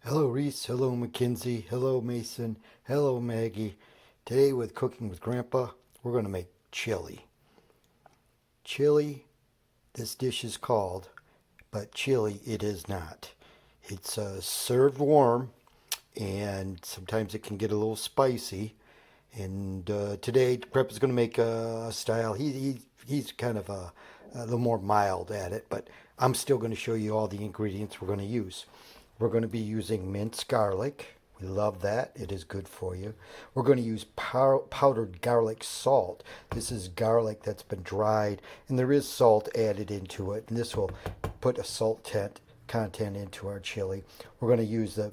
Hello Reese, hello Mackenzie, hello Mason, hello Maggie. Today with Cooking with Grandpa, we're going to make chili. Chili, this dish is called, but chili it is not. It's served warm and sometimes it can get a little spicy. And today Grandpa's going to make a style, he's kind of a little more mild at it, but I'm still going to show you all the ingredients we're going to use. We're going to be using minced garlic. We love that. It is good for you. We're going to use powdered garlic salt. This is garlic that's been dried, and there is salt added into it, and this will put a content into our chili. We're going to use the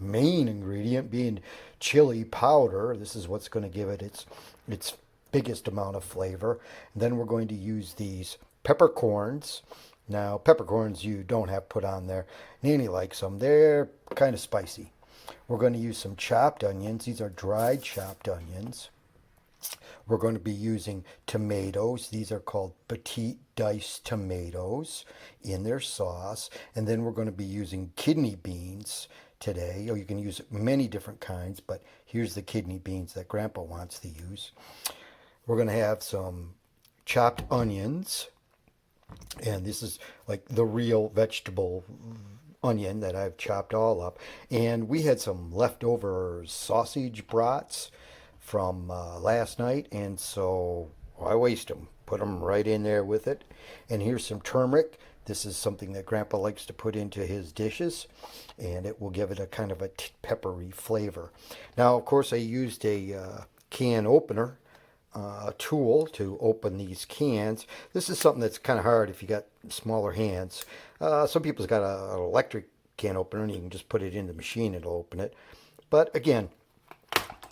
main ingredient being chili powder. This is what's going to give it its biggest amount of flavor. And then we're going to use these peppercorns. Now, peppercorns you don't have put on there. Nanny likes them. They're kind of spicy. We're going to use some chopped onions. These are dried chopped onions. We're going to be using tomatoes. These are called petite diced tomatoes in their sauce. And then we're going to be using kidney beans today. Or you can use many different kinds, but here's the kidney beans that Grandpa wants to use. We're going to have some chopped onions. And this is like the real vegetable onion that I've chopped all up. And we had some leftover sausage brats from last night, and so I waste them. Put them right in there with it. And here's some turmeric. This is something that Grandpa likes to put into his dishes, and it will give it a kind of a peppery flavor. Now, of course, I used a can opener tool to open these cans. This is something that's kind of hard if you got smaller hands. Some people's got an electric can opener and you can just put it in the machine, it'll open it. But again,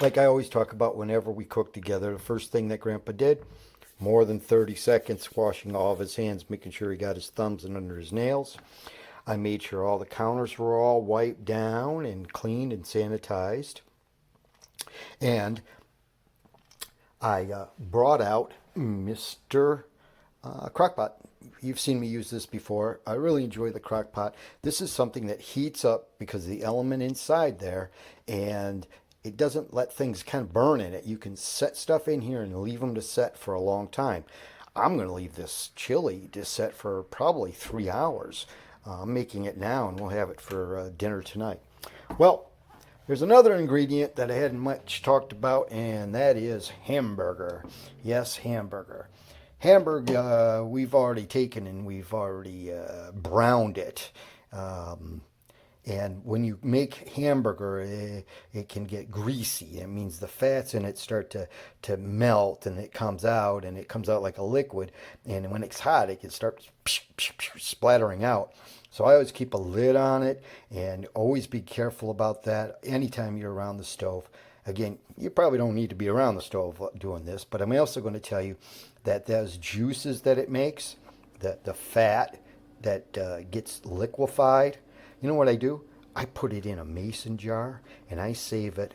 like I always talk about whenever we cook together, the first thing that Grandpa did, more than 30 seconds washing all of his hands, making sure he got his thumbs and under his nails. I made sure all the counters were all wiped down and cleaned and sanitized. And I brought out Mr. Crockpot. You've seen me use this before. I really enjoy the Crockpot. This is something that heats up because of the element inside there, and it doesn't let things kind of burn in it. You can set stuff in here and leave them to set for a long time. I'm going to leave this chili to set for probably 3 hours. I'm making it now, and we'll have it for dinner tonight. Well, there's another ingredient that I hadn't much talked about, and that is hamburger. Yes, hamburger. Hamburger, we've already taken and we've already browned it. And when you make hamburger, it can get greasy. It means the fats in it start to melt, and it comes out like a liquid. And when it's hot, it can start splattering out. So I always keep a lid on it, and always be careful about that anytime you're around the stove. Again, you probably don't need to be around the stove doing this, but I'm also going to tell you that those juices that it makes, that the fat that gets liquefied, you know what I do? I put it in a mason jar and I save it,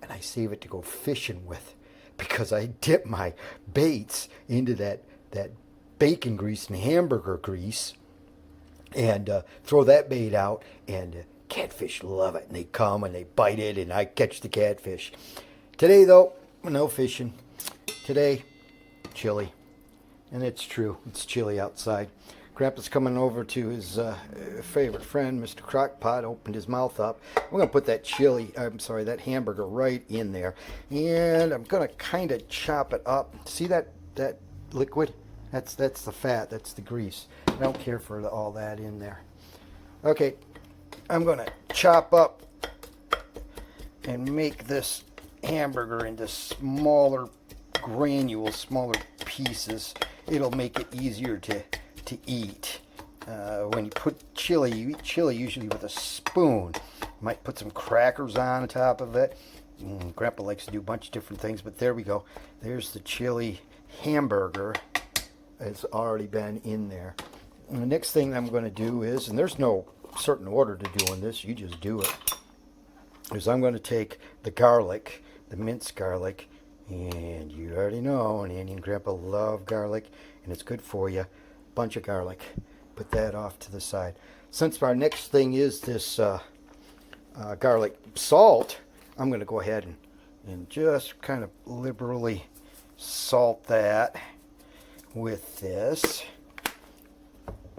to go fishing with, because I dip my baits into that bacon grease and hamburger grease, and throw that bait out, and catfish love it, and they come and they bite it, and I catch the catfish. Today though, no fishing. Today, chili. And it's true, it's chilly outside. Grandpa's coming over to his favorite friend, Mr. Crockpot, opened his mouth up. We're going to put that hamburger right in there. And I'm going to kind of chop it up. See that liquid? That's the fat, that's the grease. I don't care for all that in there. Okay, I'm going to chop up and make this hamburger into smaller granules, smaller pieces. It'll make it easier to eat. When you put chili, you eat chili usually with a spoon. You might put some crackers on top of it. Grandpa likes to do a bunch of different things, but there we go. There's the chili hamburger. It's already been in there. And the next thing I'm going to do is, and there's no certain order to doing this, you just do it, is I'm going to take the garlic, the minced garlic, and you already know, and Andy and Grandpa love garlic, and it's good for you. Bunch of garlic. Put that off to the side. Since our next thing is this garlic salt, I'm going to go ahead and just kind of liberally salt that with this.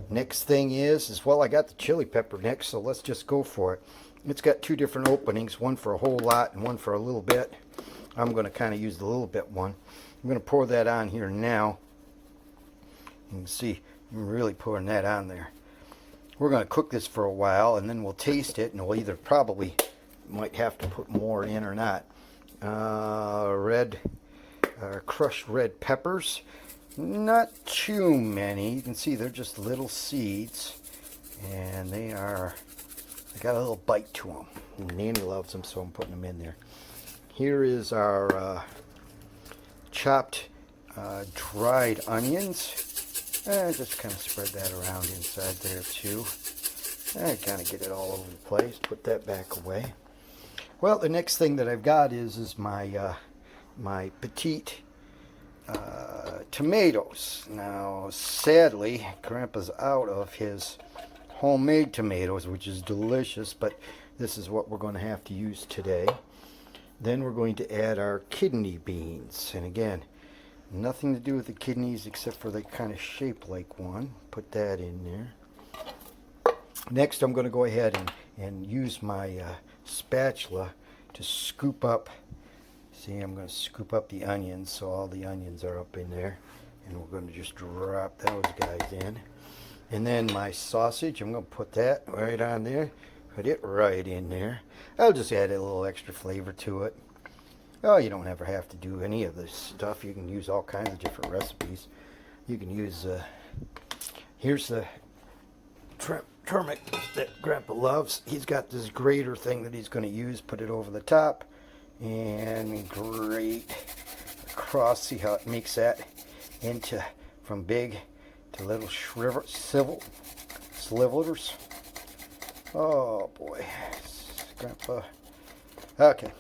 Next thing is well, I got the chili pepper next, so let's just go for it. It's got two different openings, one for a whole lot and one for a little bit. I'm going to kind of use the little bit one. I'm going to pour that on here now. You can see I'm really pouring that on there. We're going to cook this for a while, and then we'll taste it, and we'll either probably might have to put more in or not. Crushed red peppers. Not too many. You can see they're just little seeds, and they got a little bite to them. And Nanny loves them, so I'm putting them in there. Here is our chopped dried onions. Just kind of spread that around inside there too. Kind of get it all over the place. Put that back away. Well, the next thing that I've got is my my petite tomatoes. Now, sadly, Grandpa's out of his homemade tomatoes, which is delicious, but this is what we're going to have to use today. Then we're going to add our kidney beans, and again, nothing to do with the kidneys except for they kind of shape like one. Put that in there. Next, I'm going to go ahead and use my spatula to scoop up. See, I'm going to scoop up the onions so all the onions are up in there. And we're going to just drop those guys in. And then my sausage, I'm going to put that right on there. Put it right in there. I'll just add a little extra flavor to it. Oh, you don't ever have to do any of this stuff. You can use all kinds of different recipes. You can use, here's the turmeric that Grandpa loves. He's got this grater thing that he's going to use. Put it over the top and grate across. See how it makes that into, from big to little slivers. Oh boy, Grandpa. Okay.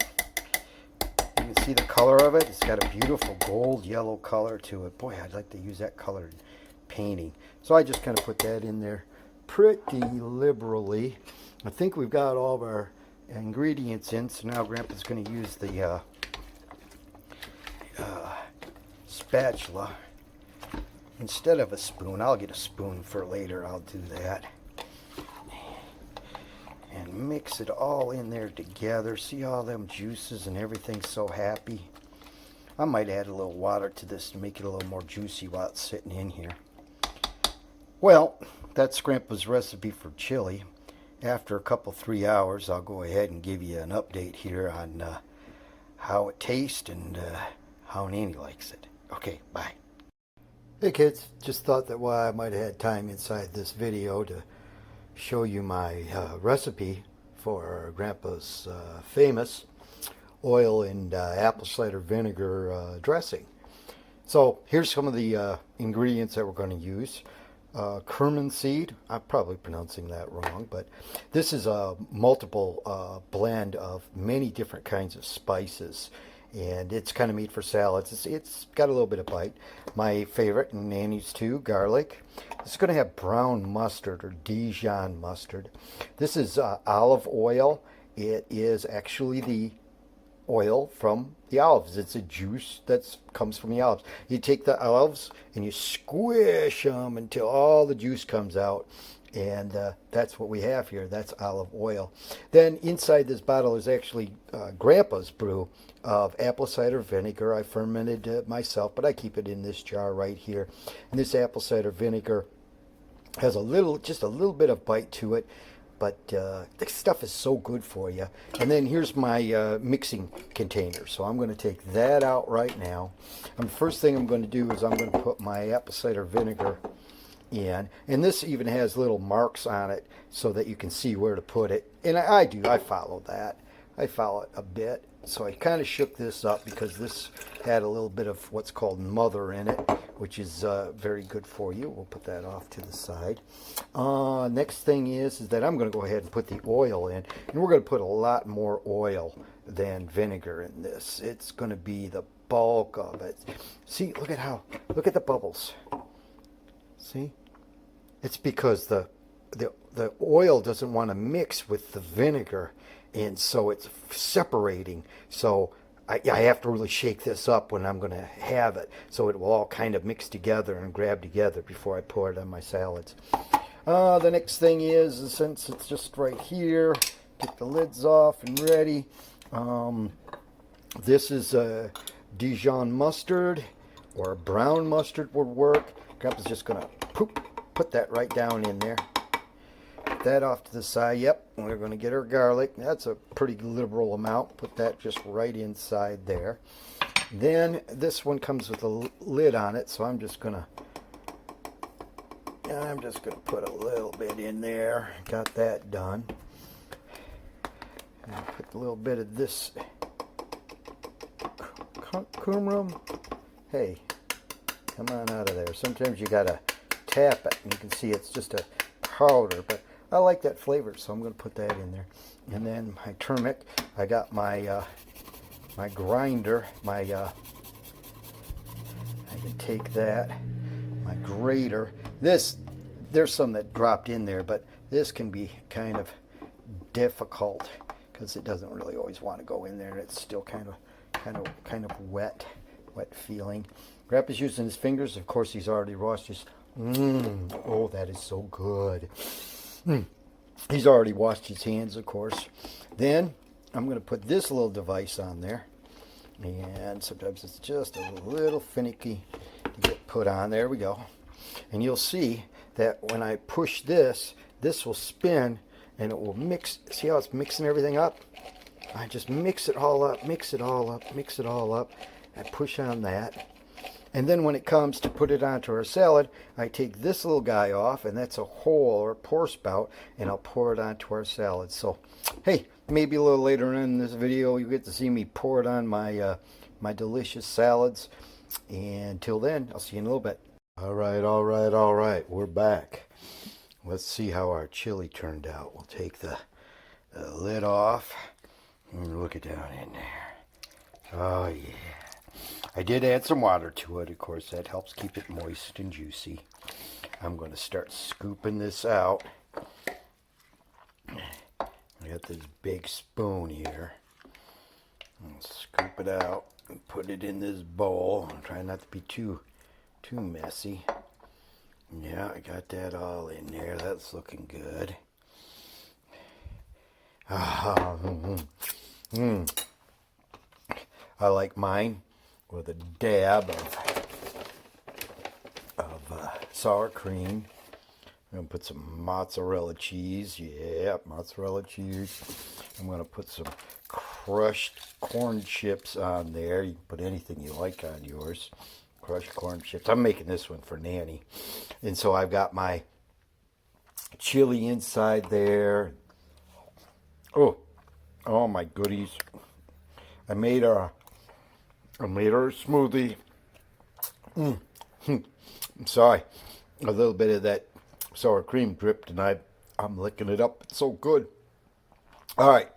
You can see the color of it. It's got a beautiful gold yellow color to it. Boy, I'd like to use that color in painting. So I just kind of put that in there pretty liberally. I think we've got all of our ingredients in, so now Grandpa's going to use the spatula instead of a spoon. I'll get a spoon for later. I'll do that. And mix it all in there together. See all them juices and everything's so happy. I might add a little water to this to make it a little more juicy while it's sitting in here. Well, that's Grandpa's recipe for chili. After a couple 3 hours, I'll go ahead and give you an update here on how it tastes and how Nanny likes it. Okay, bye. Hey kids, just thought that while I might have had time inside this video to show you my recipe for Grandpa's famous oil and apple cider vinegar dressing. So here's some of the ingredients that we're going to use. Cumin seed, I'm probably pronouncing that wrong, but this is a multiple blend of many different kinds of spices, and it's kind of made for salads. It's got a little bit of bite. My favorite, and Nanny's too, garlic. It's going to have brown mustard or Dijon mustard. This is olive oil. It is actually the oil from the olives. It's a juice that comes from the olives. You take the olives and you squish them until all the juice comes out, and that's what we have here. That's olive oil. Then inside this bottle is actually Grandpa's brew of apple cider vinegar. I fermented it myself, but I keep it in this jar right here. And this apple cider vinegar has just a little bit of bite to it, but this stuff is so good for you. And then here's my mixing container. So I'm going to take that out right now. And the first thing I'm going to do is I'm going to put my apple cider vinegar in. And this even has little marks on it so that you can see where to put it. And I follow that. I follow it a bit. So I kind of shook this up because this had a little bit of what's called mother in it, which is very good for you. We'll put that off to the side. Next thing is that I'm going to go ahead and put the oil in. And we're going to put a lot more oil than vinegar in this. It's going to be the bulk of it. See, look at the bubbles. See? It's because the the oil doesn't want to mix with the vinegar, and so it's separating. So I have to really shake this up when I'm going to have it, so it will all kind of mix together and grab together before I pour it on my salads. The next thing is, since it's just right here, get the lids off and ready. This is a Dijon mustard, or brown mustard would work. Grandpa's just going to put that right down in there. Put that off to the side. Yep, we're going to get our garlic. That's a pretty liberal amount. Put that just right inside there. Then this one comes with a lid on it, so I'm just going to put a little bit in there. Got that done. And put a little bit of this kumrum. Hey, come on out of there. Sometimes you gotta tap it, and you can see it's just a powder, but I like that flavor, so I'm going to put that in there. And then my turmeric. I got my my grinder. I can take that. My grater. There's some that dropped in there, but this can be kind of difficult because it doesn't really always want to go in there, and it's still kind of wet feeling. Grandpa's using his fingers. Of course, he's already washed his. Oh, that is so good. He's already washed his hands, of course. Then I'm going to put this little device on there, and sometimes it's just a little finicky to get put on. There we go. And you'll see that when I push this, this will spin and it will mix. See how it's mixing everything up? I just mix it all up, mix it all up, mix it all up. I push on that. And then when it comes to put it onto our salad, I take this little guy off, and that's a hole or pour spout, and I'll pour it onto our salad. So, hey, maybe a little later in this video, you get to see me pour it on my my delicious salads. And until then, I'll see you in a little bit. All right. We're back. Let's see how our chili turned out. We'll take the lid off and look it down in there. Oh, yeah. I did add some water to it. Of course, that helps keep it moist and juicy. I'm going to start scooping this out. I got this big spoon here. I'll scoop it out and put it in this bowl. I'm trying not to be too messy. Yeah, I got that all in there. That's looking good. I like mine with a dab of sour cream. I'm going to put some mozzarella cheese. Yeah, mozzarella cheese. I'm going to put some crushed corn chips on there. You can put anything you like on yours. Crushed corn chips. I'm making this one for Nanny. And so I've got my chili inside there. Oh my goodies. I made her a smoothie. I'm sorry. A little bit of that sour cream dripped, and I'm licking it up. It's so good. All right.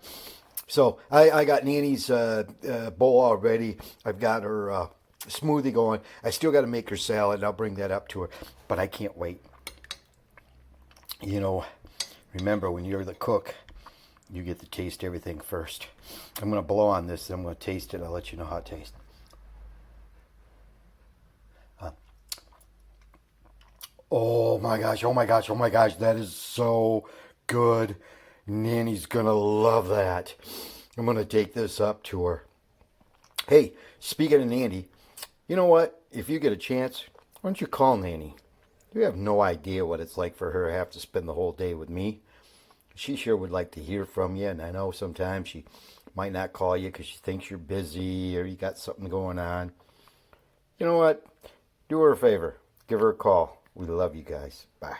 So I got Nanny's bowl already. I've got her smoothie going. I still got to make her salad. I'll bring that up to her, but I can't wait. You know, remember, when you're the cook, you get to taste everything first. I'm going to blow on this, then I'm going to taste it. I'll let you know how it tastes. Oh my gosh, that is so good. Nanny's going to love that. I'm going to take this up to her. Hey, speaking of Nanny, you know what? If you get a chance, why don't you call Nanny? You have no idea what it's like for her to have to spend the whole day with me. She sure would like to hear from you, and I know sometimes she might not call you because she thinks you're busy or you got something going on. You know what? Do her a favor. Give her a call. We love you guys. Bye.